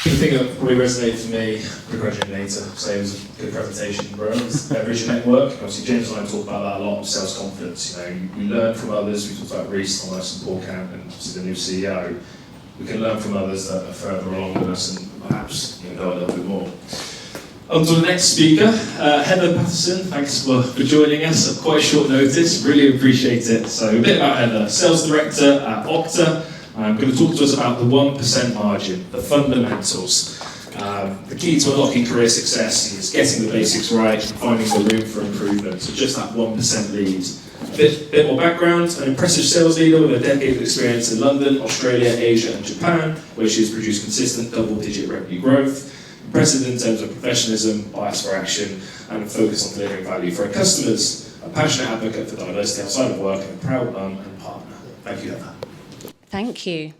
The thing that probably resonated for me, graduating later, say it was a good presentation, was leverage your network. Obviously, James and I talk about that a lot, sales confidence. You learn from others. We talked about Reece, and Paul Camp, and obviously the new CEO. We can learn from others that are further along than us and perhaps know a little bit more. On to the next speaker, Heather Paterson. Thanks for joining us at quite short notice. Really appreciate it. So a bit about Heather, Sales Director at Okta. I'm going to talk to us about the 1% margin, the fundamentals. The key to unlocking career success is getting the basics right and finding the room for improvement. So just that 1% lead. A bit more background, an impressive sales leader with a decade of experience in London, Australia, Asia and Japan, where she's produced consistent double-digit revenue growth. Impressive in terms of professionalism, bias for action, and a focus on delivering value for her customers. A passionate advocate for diversity outside of work, and a proud mum and partner. Thank you, Heather. Thank you.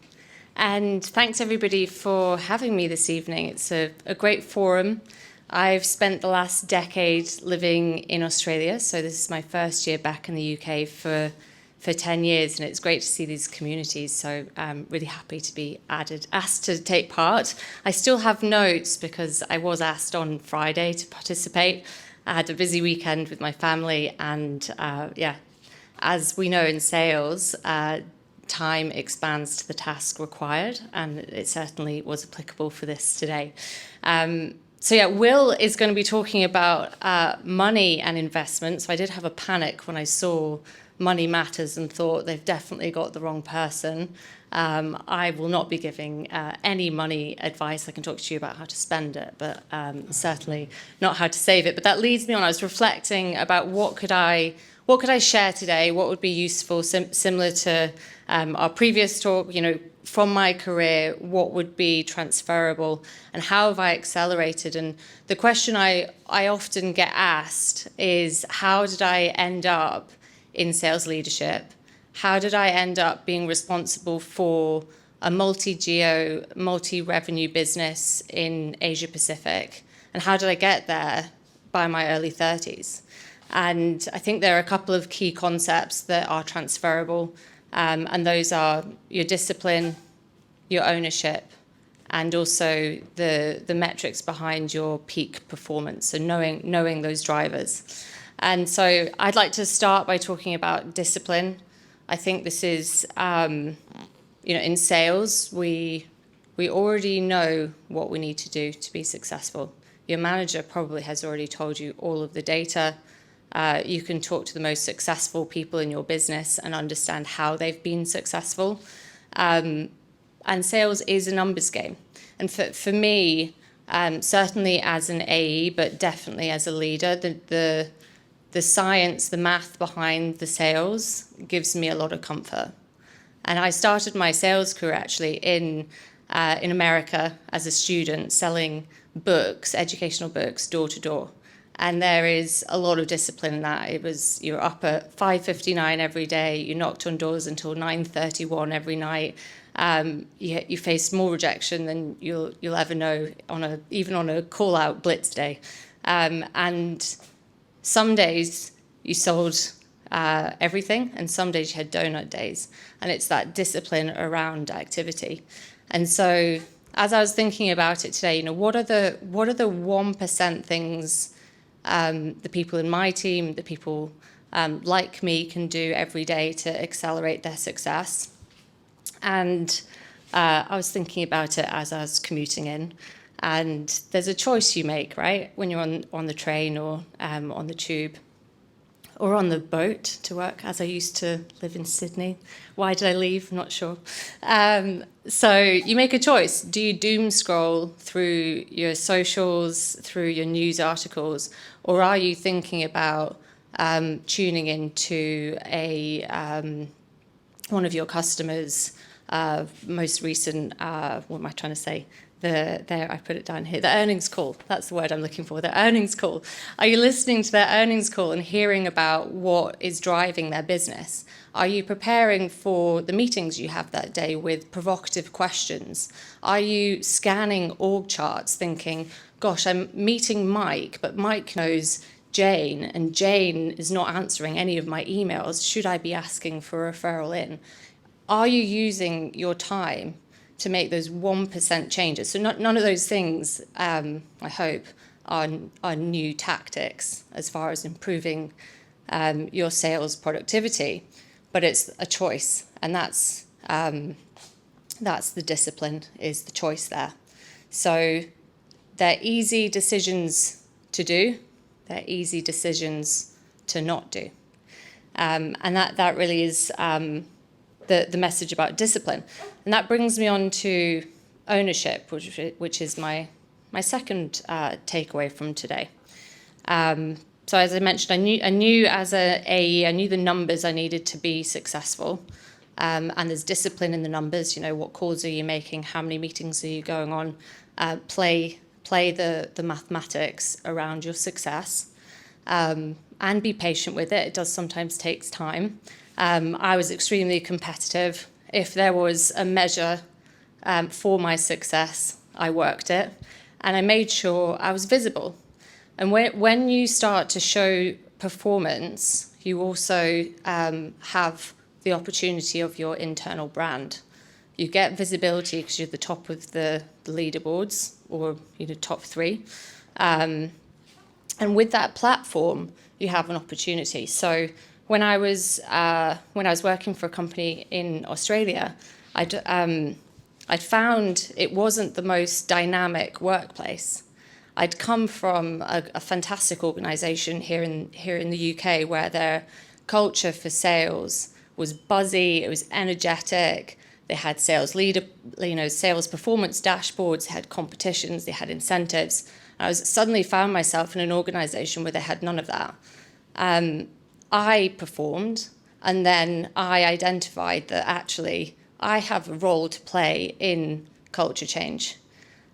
And thanks everybody for having me this evening. It's a great forum. I've spent the last decade living in Australia, so this is my first year back in the UK for 10 years, and it's great to see these communities, so I'm really happy to be asked to take part. I still have notes because I was asked on Friday to participate. I had a busy weekend with my family, and as we know in sales, time expands to the task required, and it certainly was applicable for this today. Will is going to be talking about money and investment. So I did have a panic when I saw Money Matters and thought they've definitely got the wrong person. I will not be giving any money advice. I can talk to you about how to spend it, but certainly not how to save it. But that leads me on. I was reflecting about what could I share today, what would be useful, similar to our previous talk, from my career, what would be transferable and how have I accelerated? And the question I often get asked is, how did I end up in sales leadership? How did I end up being responsible for a multi-geo, multi-revenue business in Asia Pacific? And how did I get there by my early 30s? And I think there are a couple of key concepts that are transferable, and those are your discipline, your ownership, and also the metrics behind your peak performance, so knowing those drivers. And so I'd like to start by talking about discipline. I think this is, in sales, we already know what we need to do to be successful. Your manager probably has already told you all of the data. You can talk to the most successful people in your business and understand how they've been successful. And sales is a numbers game. And for me, certainly as an AE, but definitely as a leader, the science, the math behind the sales gives me a lot of comfort. And I started my sales career actually in America as a student, selling books, educational books, door to door. And there is a lot of discipline in that. You're up at 5:59 every day. You knocked on doors until 9:31 every night. You face more rejection than you'll ever know even on a call-out blitz day. And some days you sold everything, and some days you had donut days. And it's that discipline around activity. And so, as I was thinking about it today, what are the 1% things the people in my team, the people like me, can do every day to accelerate their success? And I was thinking about it as I was commuting in. And there's a choice you make, right? When you're on the train or on the tube or on the boat to work, as I used to live in Sydney. Why did I leave? Not sure. So you make a choice. Do you doom scroll through your socials, through your news articles, or are you thinking about tuning into one of your customers' most recent, what am I trying to say? I put it down here, the earnings call. That's the word I'm looking for, the earnings call. Are you listening to their earnings call and hearing about what is driving their business? Are you preparing for the meetings you have that day with provocative questions? Are you scanning org charts thinking, gosh, I'm meeting Mike, but Mike knows Jane, and Jane is not answering any of my emails. Should I be asking for a referral in? Are you using your time to make those 1% changes. So none of those things, I hope, are new tactics as far as improving your sales productivity, but it's a choice, and that's the discipline, is the choice there. So they're easy decisions to do, they're easy decisions to not do. And that really is the message about discipline. And that brings me on to ownership, which is my second takeaway from today. So as I mentioned, I knew as a AE, I knew the numbers I needed to be successful. And there's discipline in the numbers. You know, what calls are you making? How many meetings are you going on? Play the mathematics around your success, and be patient with it. It does sometimes take time. I was extremely competitive. If there was a measure for my success, I worked it, and I made sure I was visible. And when you start to show performance, you also have the opportunity of your internal brand. You get visibility because you're the top of the leaderboards, or top 3. And with that platform, you have an opportunity. So when I was working for a company in Australia, I'd found it wasn't the most dynamic workplace. I'd come from a fantastic organisation here in the UK where their culture for sales was buzzy, it was energetic. They had sales performance dashboards, they had competitions, they had incentives. I suddenly found myself in an organisation where they had none of that. I performed, and then I identified that actually I have a role to play in culture change.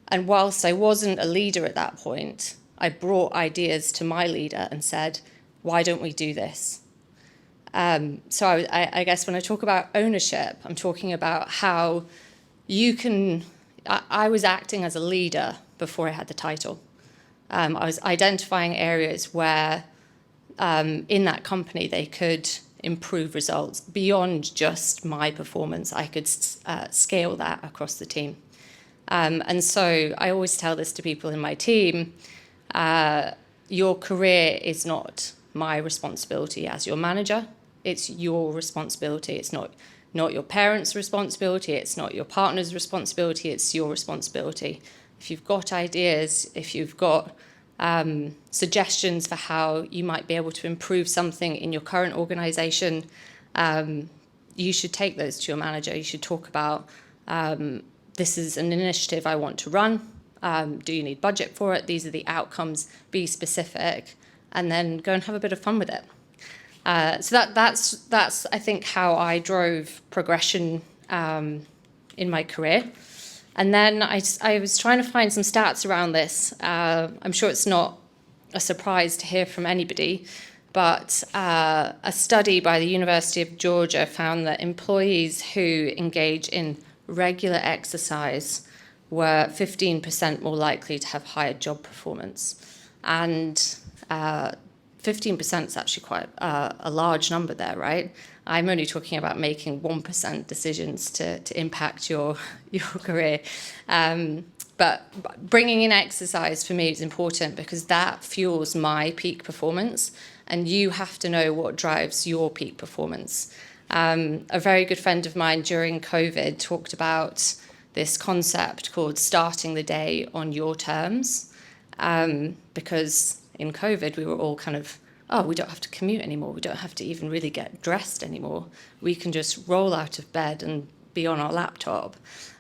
And whilst I wasn't a leader at that point, I brought ideas to my leader and said, why don't we do this? So I guess when I talk about ownership, I'm talking about how you can... I was acting as a leader before I had the title. I was identifying areas where in that company they could improve results beyond just my performance. I could scale that across the team. And so I always tell this to people in my team, your career is not my responsibility as your manager. It's your responsibility. It's not your parents' responsibility. It's not your partner's responsibility. It's your responsibility. If you've got ideas, if you've got suggestions for how you might be able to improve something in your current organisation, you should take those to your manager. You should talk about, this is an initiative I want to run. Do you need budget for it? These are the outcomes. Be specific, and then go and have a bit of fun with it. So that's I think how I drove progression in my career. And then I was trying to find some stats around this. I'm sure it's not a surprise to hear from anybody, but a study by the University of Georgia found that employees who engage in regular exercise were 15% more likely to have higher job performance. And 15% is actually quite a large number there, right? I'm only talking about making 1% decisions to impact your career. But bringing in exercise for me is important because that fuels my peak performance, and you have to know what drives your peak performance. A very good friend of mine during COVID talked about this concept called starting the day on your terms, because in COVID we were all kind of, we don't have to commute anymore. We don't have to even really get dressed anymore. We can just roll out of bed and be on our laptop.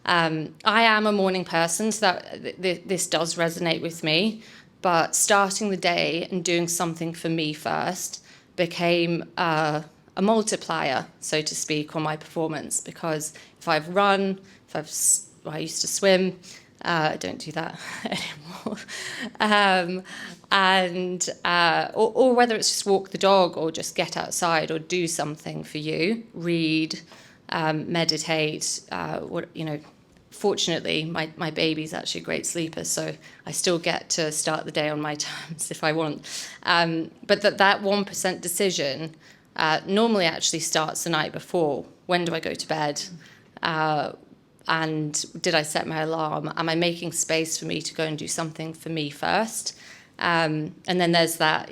I am a morning person, so that this does resonate with me. But starting the day and doing something for me first became a multiplier, so to speak, on my performance. Because if I've run, I used to swim. I don't do that anymore. Or whether it's just walk the dog or just get outside or do something for you, read, meditate. Fortunately, my baby's actually a great sleeper, so I still get to start the day on my terms if I want. But that 1% decision normally actually starts the night before. When do I go to bed? And did I set my alarm? Am I making space for me to go and do something for me first? And then there's that,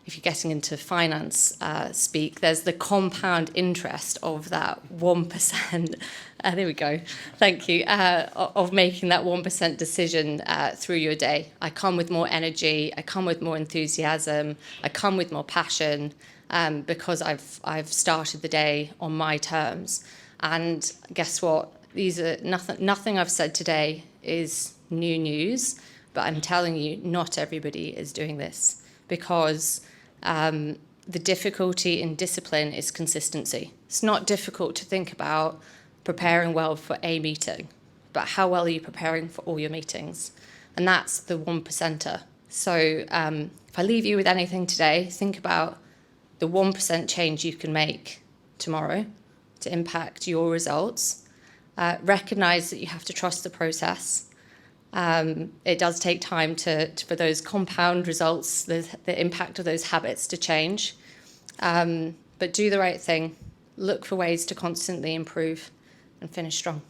if you're getting into finance speak, there's the compound interest of that 1%. There we go. Thank you. Of making that 1% decision through your day. I come with more energy. I come with more enthusiasm. I come with more passion because I've started the day on my terms. And guess what? These are nothing I've said today is new news, but I'm telling you, not everybody is doing this because the difficulty in discipline is consistency. It's not difficult to think about preparing well for a meeting, but how well are you preparing for all your meetings? And that's the 1%er. So if I leave you with anything today, think about the 1% change you can make tomorrow to impact your results. Recognize that you have to trust the process. It does take time for those compound results, the impact of those habits to change. But do the right thing. Look for ways to constantly improve and finish strong.